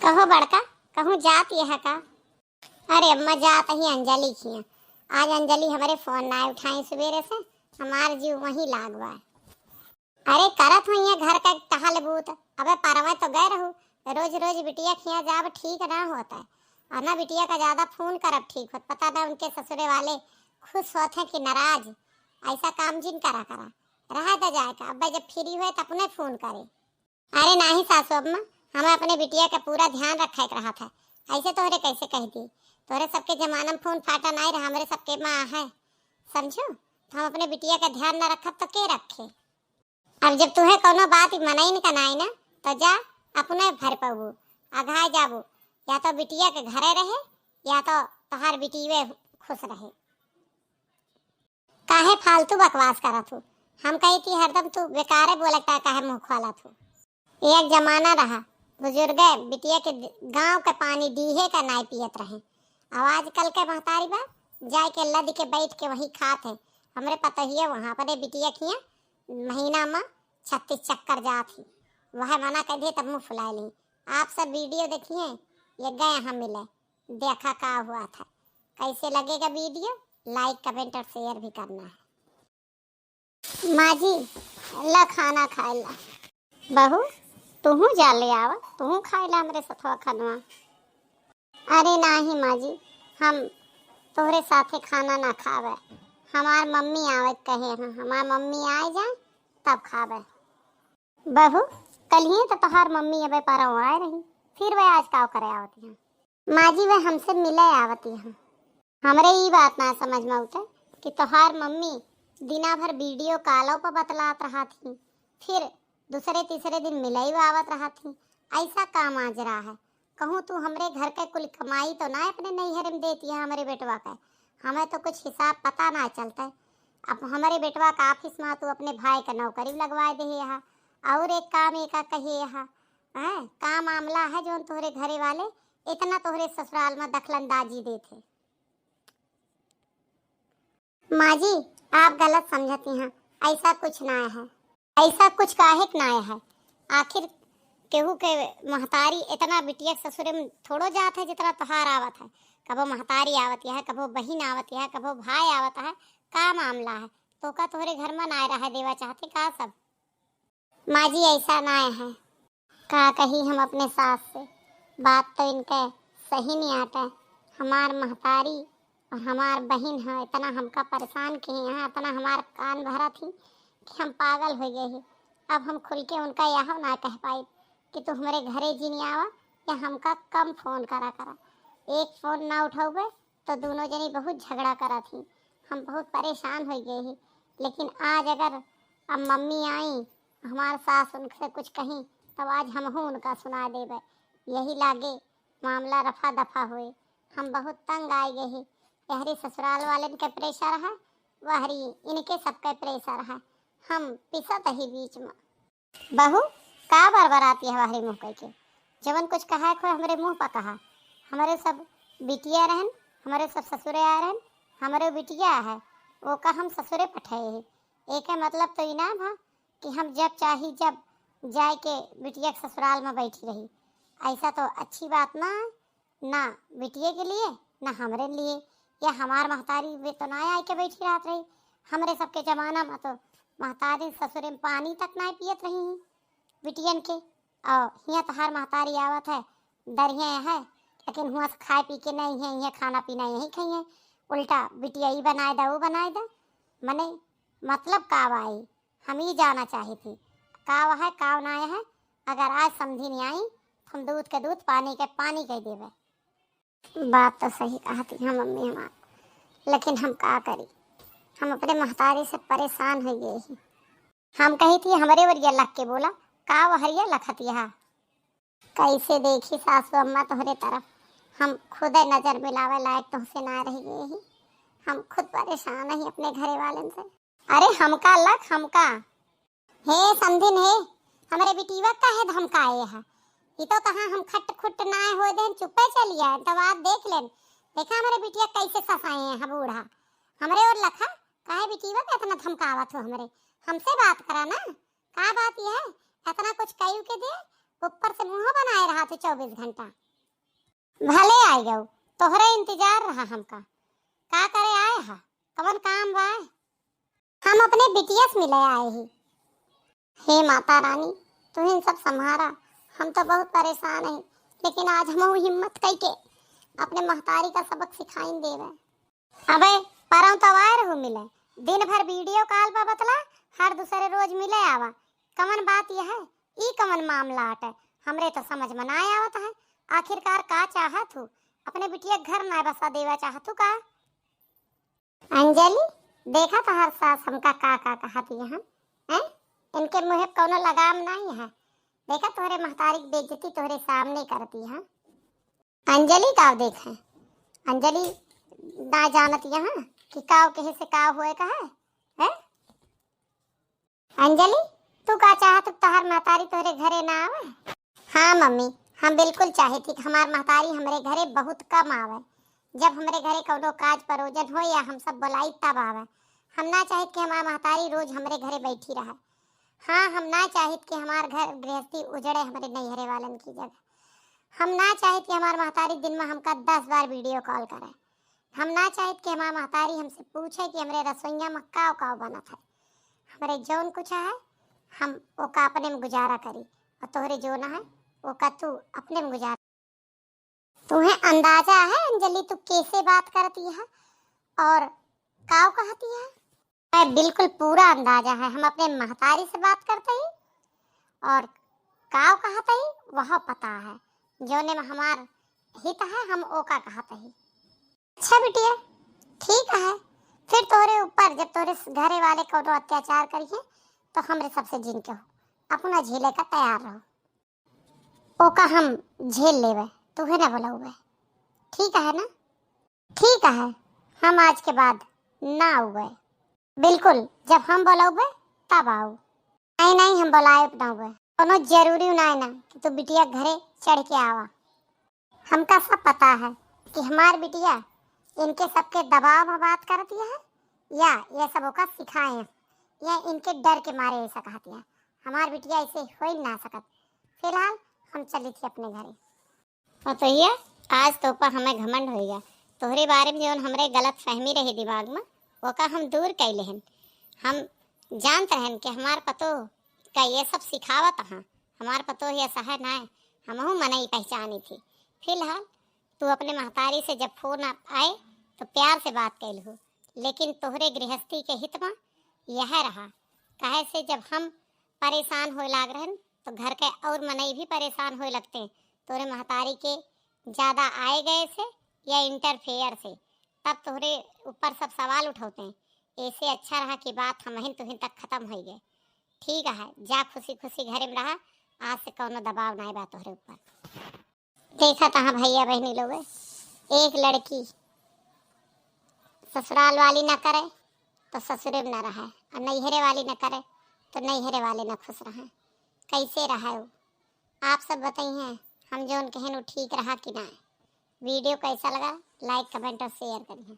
कहो बड़का, कहूँ जात यह का? अरे अम्मा जात ही अंजलि खिया। आज अंजलि हमारे फोन ना उठाई सवेरे से, हमार जीव वहीं लागवा। अरे करत हुई है घर का टहल बूत। अबे परवा तो गए रहू, रोज रोज बिटिया खिया जाब ठीक ना होता है। और ना बिटिया का ज्यादा फोन करब ठीक होता, पता ना उनके ससुरे वाले खुश होते हैं कि नाराज। ऐसा काम जिन करा करा रहा तो जाएगा। अब जब फ्री हुए तो अपने फोन करे। अरे नहीं सासू अम्मा, हमें अपने बिटिया का पूरा ध्यान रखे रहा था। ऐसे तोहरे कैसे कह दी? तोहरे सबके जमाना में फोन फाटा नहीं रहा, हमारे सबके माँ है, समझो। तो हम अपने बिटिया का ध्यान न रखब तो के रखे? अब जब तुम्हें कोनो बात मनाई न कनाई ना, तो जा अपने घर पाबू आघाय जाबू। या तो बिटिया के घरे रहे या तो तोहार बिटिया खुश रहे। काहे फालतू बकवास करत हूँ? हम कही थी हरदम तू बेकारे बोलता काहे मुंह खोला तू। एक जमाना रहा बुजुर्ग बिटिया के गांव के पानी डीहे का नाई पियत रहे। अब आजकल के महतारी बा जाए के लद के बैठ के वही खात है। हमरे पता ही है वहाँ पर बिटिया खिया महीना में 36 चक्कर जात ही। वह मना कर दिए तब मुँह फुला ली। आप सब वीडियो देखिए, ये गए हम मिले, देखा का हुआ था। कैसे लगेगा वीडियो? लाइक कमेंट और शेयर भी करना है। माँ जी ला खाना खाए ला। बहू तू जा ले आवा, तू खाए ला हमरे सथवा खनवा। अरे नहीं माँ जी, हम तोहरे साथे खाना ना खावे। हमार मम्मी आवे कहे हैं, हमार मम्मी आए जाए तब खावे। बहू कल ही तो तोहार मम्मी अबे परव आए रही, फिर वह आज का करे आवती हैं? माँ जी वह हमसे मिले आवती हैं। हमरे ये बात ना समझ में उठे कि तोहार मम्मी दिना भर वीडियो कॉलों पर बतलात रहा थी, फिर दूसरे तीसरे दिन मिले ही आवत रहा थी। ऐसा काम आज रहा है। कहूँ तू हमरे घर के कुल कमाई तो ना अपने नैहर में देती है हमारे बेटवा का? हमें तो कुछ हिसाब पता ना चलता है। अब हमारे बेटवा का ऑफिस में तू अपने भाई का नौकरी लगवा दे यहाँ, और एक काम एक कहिए यहाँ है का मामला है जो तोहरे घरे वाले इतना तोहरे ससुराल में दखलंदाजी देते। माँ जी आप गलत समझती हैं, ऐसा कुछ ना है। ऐसा कुछ काहे ना है? आखिर केहू के महतारी इतना बिटिया ससुरे में थोड़ो जात है जितना तोहार आवत है। कबो महतारी आवत है, कबो बहन आवत है, कबो भाई आवत है। का मामला है? तो का तोहरे घर में ना रहा देवा चाहते का सब? माँ जी ऐसा ना है। का कही हम अपने सास से, बात तो इनके सही नहीं आता। हमार महतारी और हमार बहन है इतना हमका परेशान किए यहाँ, इतना हमार कान भरा थी कि हम पागल हो गए। अब हम खुल के उनका यह ना कह पाए कि तू हमारे घरे जी नहीं आवा या हमका कम फोन करा करा। एक फोन ना उठाओगे तो दोनों जनी बहुत झगड़ा करा थी। हम बहुत परेशान हो गए ही। लेकिन आज अगर अब मम्मी आई, हमारे सास उनसे कुछ कहीं, तब आज हम हूँ उनका सुना देवे। यही लागे मामला रफा दफा हुए। हम बहुत तंग आए गए ही। यहरी ससुराल वाले के प्रेशर है, वहरी इनके सबके प्रेशर है। हम पिसत ही बीच में। बहू का बरबराती है वहरी मुँह के? जवन कुछ कहा है हमारे मुँह पर कहा। हमारे सब बिटिया रहन, हमारे सब ससुरे आ रहन, हमारे बिटिया है वो का हम ससुरे पठाए है। एक मतलब तो इना था कि हम जब चाही जब जाए के बिटिया के ससुराल में बैठी रही। ऐसा तो अच्छी बात ना है, ना बिटिया के लिए ना हमारे लिए। या हमार महतारी वे तो ना आए के बैठी रहत रही। हमारे सबके जमाना में तो महतारी ससुरे में पानी तक ना पियत रही बिटियन के। और यहाँ तहार महतारी आवत है दरिया है, लेकिन हुआ खाए पी के नहीं है, यहाँ खाना पीना यही खाइए। उल्टा बिटिया ही बनाए दा वो बनाए दा। मने मतलब काव आई हम ही जाना चाहे थी। काव है काव ना है। अगर आज समझी नहीं आई हम दूध के दूध पानी के पानी कह देवे। बात तो सही कहा थी हम मम्मी हमार, लेकिन हम का करी? हम अपने महतारी से परेशान हो गए ही। हम कही थी हमारे वरिया लख के बोला का वहरिया लखत यहाँ। कैसे देखी सासू अम्मा तोहरे तरफ, हम खुद नजर मिलावे लायक तुमसे ना रह गए ही। हम खुद परेशान है अपने घरे वाले से। अरे हमका लख हमका हे समझिन हे हमारे बिटिया का है धमकाए है। ये तो कहाँ हम खट खुट ना हो दे चुपे चलिए तब आप देख लें। देखा हमारे बिटिया कैसे फसाए हैं हम बूढ़ा। हमारे और लखा काहे बिटिया का इतना धमकावत हो? हमारे हमसे बात करा ना, का बात ये है इतना कुछ कयू के दे ऊपर से मुंह बनाए रहा तू 24 घंटा। भले आई गऊ, तोहरे इंतजार रहा हमका। का करे आए हा, कवन काम बाए? हम अपने बिटिया से मिले आए ही। हे माता रानी, तू इन सब संभारा, हम तो बहुत परेशान हैं, लेकिन आज हम हिम्मत कई के अपने महतारी का सबक सिखाई देवे। अबे परम तो आए रहू मिले, दिन भर वीडियो कॉल पर बतला, हर दूसरे रोज मिले आवा। कवन बात यह है, ई कवन मामला है, हमरे तो समझ में ना आवत है। आखिरकार का चाहत हूँ? अपने बिटिया घर ना बसा देवा चाहत हूँ का? अंजलि, देखा तो हर सास हमका का कहती है, हैं? इनके मुँह कोनो लगाम नहीं है। देखा तोहरे महतारी की बेइज्जती तोहरे सामने करती है। अंजलि का देखे, अंजलि ना जानत यहाँ कि काव कहे से काव हुए का है? अंजलि, तू का चाहत तोहर महतारी तोहरे घरे ना आवे? हाँ मम्मी, हम बिल्कुल चाहे थी कि हमार महतारी हमरे घरे बहुत कम आवे। जब हमरे घरे कोनो काज परोजन हो या हम सब बुलाई तब आवे। हम ना चाहत कि हमार महतारी रोज हमरे घरे बैठी रहे। हाँ, हम ना चाहत कि हमार घर गृहस्थी उजड़े हमरे नैहरे वालन की जगह। हम ना चाहत कि हमार महतारी दिन में हमका 10 बार वीडियो कॉल करे। हम ना चाहत कि हमार महतारी हमसे पूछे कि हमरे रसोईया में काव काव बनत है। हमरे जौन कुछ है हम ओका अपने में गुजारा करी, और तोहरे जो ना है ओका तू अपने में गुजारा। तुम्हें अंदाजा है अंजलि तू कैसे बात करती है और काव कहती है? मैं बिल्कुल पूरा अंदाजा है। हम अपने महतारी से बात करते ही और काव कहते ही वह पता है। जोने में हमार हित है हम ओका कहते ही। अच्छा बिटिया, ठीक है। फिर तोरे ऊपर जब तोरे घरे वाले कोनो अत्याचार करिए तो हमरे सबसे जिन के हो अपना झेले का तैयार रहो। ओका हम झेल लेवे, तुहे ना बुलावे। ठीक है ना? ठीक है, हम आज के बाद ना आवे। बिल्कुल, जब हम बुलावे तब आओ। नहीं नहीं, हम बुलाए ना आवे। कोनो जरूरी ना कि तू बिटिया घरे चढ़ के आवा। हमका सब पता है कि हमार बिटिया इनके सबके दबाव में बात करती है या ये सब ओका सिखाए हैं या इनके डर के मारे ऐसा कहती है। हमार बिटिया ऐसे हो ही ना सकत। फिलहाल हम चली थी अपने घरे। और तो ये आज तो ऊपर हमें घमंड हो गया। तोहरे बारे में जो हमरे गलत फहमी रही दिमाग में ओका हम दूर कैले हैं। हम जानते हैं कि हमार पतो का ये सब सिखावत हाँ, हमार पतो ये सह ना है, हमहू मनई पहचानी थी। फिलहाल तू अपने महतारी से जब फोन आए तो प्यार से बात कैल हो, लेकिन तोहरे गृहस्थी के हित में यह रहा। कहे से जब हम परेशान हो लाग रहे तो घर के और मनई भी परेशान हो लगते हैं तोहरे महतारी के ज़्यादा आए गए से या इंटरफेयर से। तब तोहरे ऊपर सब सवाल उठाते हैं। ऐसे अच्छा रहा कि बात हम तुहिन तक खत्म हो गए। ठीक है, जा खुशी खुशी घरे में रहा। आज से कोनो दबाव नहीं बा तोहरे ऊपर। देखा तहाँ भैया बहनी लोग, एक लड़की ससुराल वाली न करे तो ससुरे में न रहे, और नैहरे वाली न करे तो नैहरे वाले न खुश रहे। कैसे रहा वो आप सब बताइए। हम जो कहन वो ठीक रहा कि ना? वीडियो कैसा लगा लाइक कमेंट और शेयर करिए।